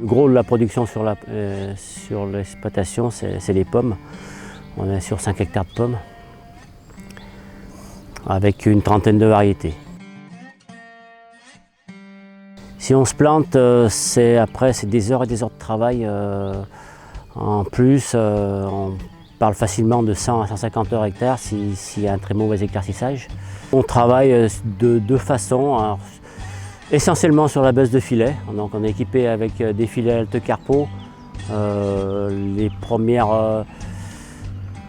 Le gros de la production sur l'exploitation, c'est les pommes. On est sur 5 hectares de pommes, avec une trentaine de variétés. Si on se plante, c'est des heures et des heures de travail. En plus, on parle facilement de 100 à 150 heures hectare s'il y a un très mauvais éclaircissage. On travaille de deux façons. Alors, essentiellement sur la base de filets. Donc on est équipé avec des filets Alte Carpo. Les premières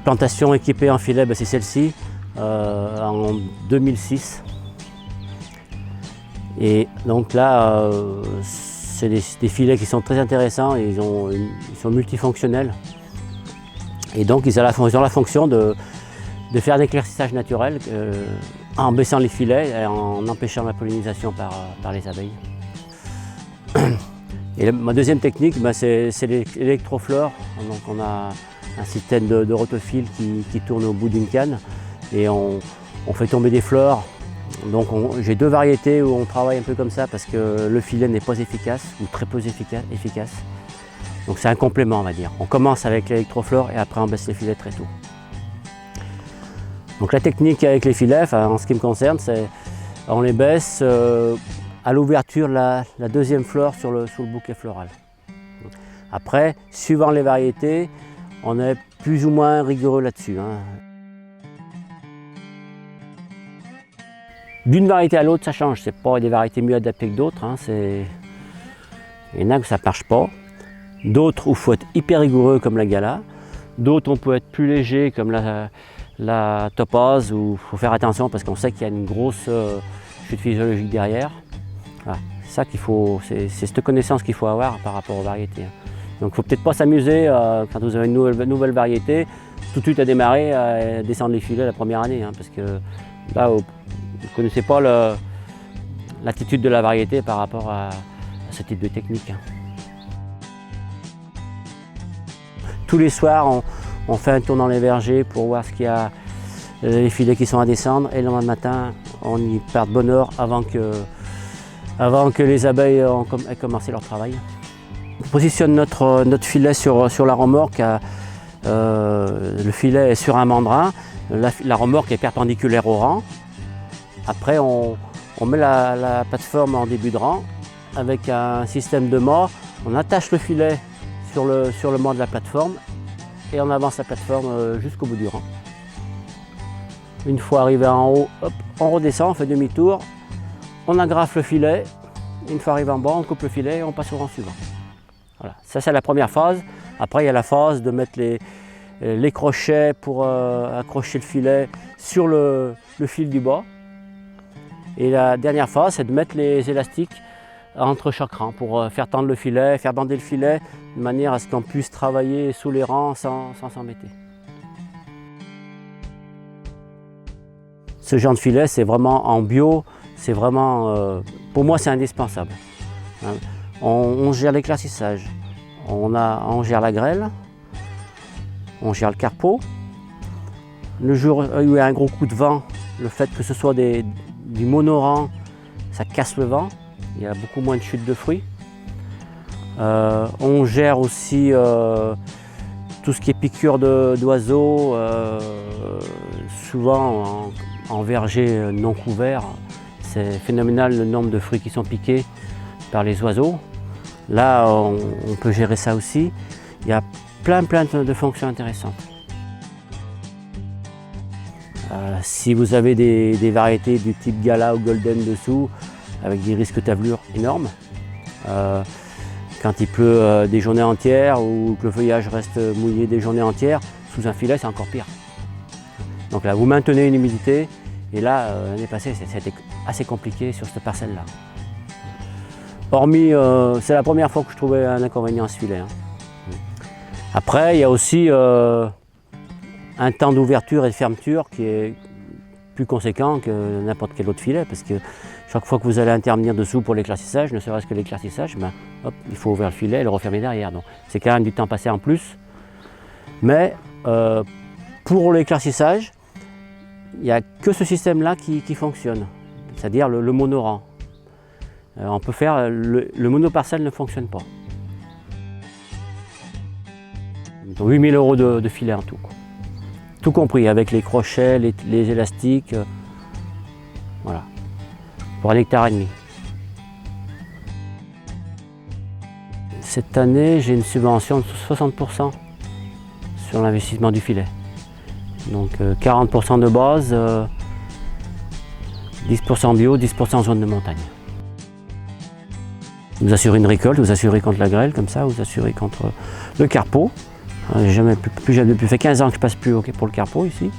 plantations équipées en filets, c'est celle-ci, en 2006. Et donc là, c'est des filets qui sont très intéressants, ils sont multifonctionnels. Et donc ils ont la fonction de faire un éclaircissage naturel en baissant les filets et en empêchant la pollinisation par les abeilles. Et ma deuxième technique, c'est l'électroflore. Donc on a un système de rotofil qui tourne au bout d'une canne et on fait tomber des fleurs. Donc j'ai deux variétés où on travaille un peu comme ça parce que le filet n'est pas efficace ou très peu efficace. Donc c'est un complément, on va dire. On commence avec l'électroflore et après on baisse les filets très tôt. Donc la technique avec les filets, en ce qui me concerne, c'est on les baisse à l'ouverture la deuxième fleur sur le bouquet floral. Après, suivant les variétés, on est plus ou moins rigoureux là-dessus. D'une variété à l'autre, ça change. Ce n'est pas des variétés mieux adaptées que d'autres. Il y en a où ça ne marche pas. D'autres où il faut être hyper rigoureux comme la Gala. D'autres on peut être plus léger comme la Topaz où il faut faire attention parce qu'on sait qu'il y a une grosse chute physiologique derrière. Voilà. C'est ça qu'il faut, c'est cette connaissance qu'il faut avoir par rapport aux variétés. Donc il ne faut peut-être pas s'amuser quand vous avez une nouvelle variété, tout de suite à démarrer, à descendre les filets la première année. Parce que là, vous ne connaissez pas l'attitude de la variété par rapport à ce type de technique. Tous les soirs, on fait un tour dans les vergers pour voir ce qu'il y a, les filets qui sont à descendre. Et le lendemain matin, on y part de bonne heure avant que les abeilles aient commencé leur travail. On positionne notre filet sur la remorque. Le filet est sur un mandrin. La remorque est perpendiculaire au rang. Après, on met la plateforme en début de rang avec un système de mât. On attache le filet sur le mât de la plateforme et on avance la plateforme jusqu'au bout du rang. Une fois arrivé en haut, hop, on redescend, on fait demi-tour, on agrafe le filet. Une fois arrivé en bas, on coupe le filet et on passe au rang suivant. Voilà. Ça, c'est la première phase. Après, il y a la phase de mettre les crochets pour accrocher le filet sur le fil du bas. Et la dernière phase, c'est de mettre les élastiques entre chaque rang pour faire tendre le filet, faire bander le filet, de manière à ce qu'on puisse travailler sous les rangs sans s'embêter. Ce genre de filet, c'est vraiment en bio, c'est vraiment, pour moi, c'est indispensable. On gère l'éclaircissage, on gère la grêle, on gère le carpo. Le jour où il y a un gros coup de vent, le fait que ce soit du monorang, ça casse le vent. Il y a beaucoup moins de chutes de fruits. On gère aussi tout ce qui est piqûres d'oiseaux, souvent en verger non couvert. C'est phénoménal le nombre de fruits qui sont piqués par les oiseaux. Là, on peut gérer ça aussi. Il y a plein de fonctions intéressantes. Si vous avez des variétés du type Gala ou Golden dessous, avec des risques tavelures énormes, quand il pleut des journées entières ou que le feuillage reste mouillé des journées entières, sous un filet c'est encore pire. Donc là vous maintenez une humidité et là l'année passée c'était assez compliqué sur cette parcelle là. Hormis, c'est la première fois que je trouvais un inconvénient à ce filet. Après il y a aussi un temps d'ouverture et de fermeture qui est plus conséquent que n'importe quel autre filet parce que chaque fois que vous allez intervenir dessous pour l'éclaircissage, ne serait-ce que l'éclaircissage, il faut ouvrir le filet et le refermer derrière. Donc c'est quand même du temps passé en plus. Mais pour l'éclaircissage, il n'y a que ce système-là qui fonctionne, c'est-à-dire le monorang. On peut faire, le monoparcelle ne fonctionne pas. 8 000 € de filet en tout. Tout compris, avec les crochets, les élastiques. Voilà. Pour 1,5 hectare. Cette année, j'ai une subvention de 60% sur l'investissement du filet. Donc 40% de base, 10% bio, 10% zone de montagne. Vous assurez une récolte, vous assurez contre la grêle, comme ça, vous assurez contre le carpeau. Depuis 15 ans que je passe plus pour le carpeau ici.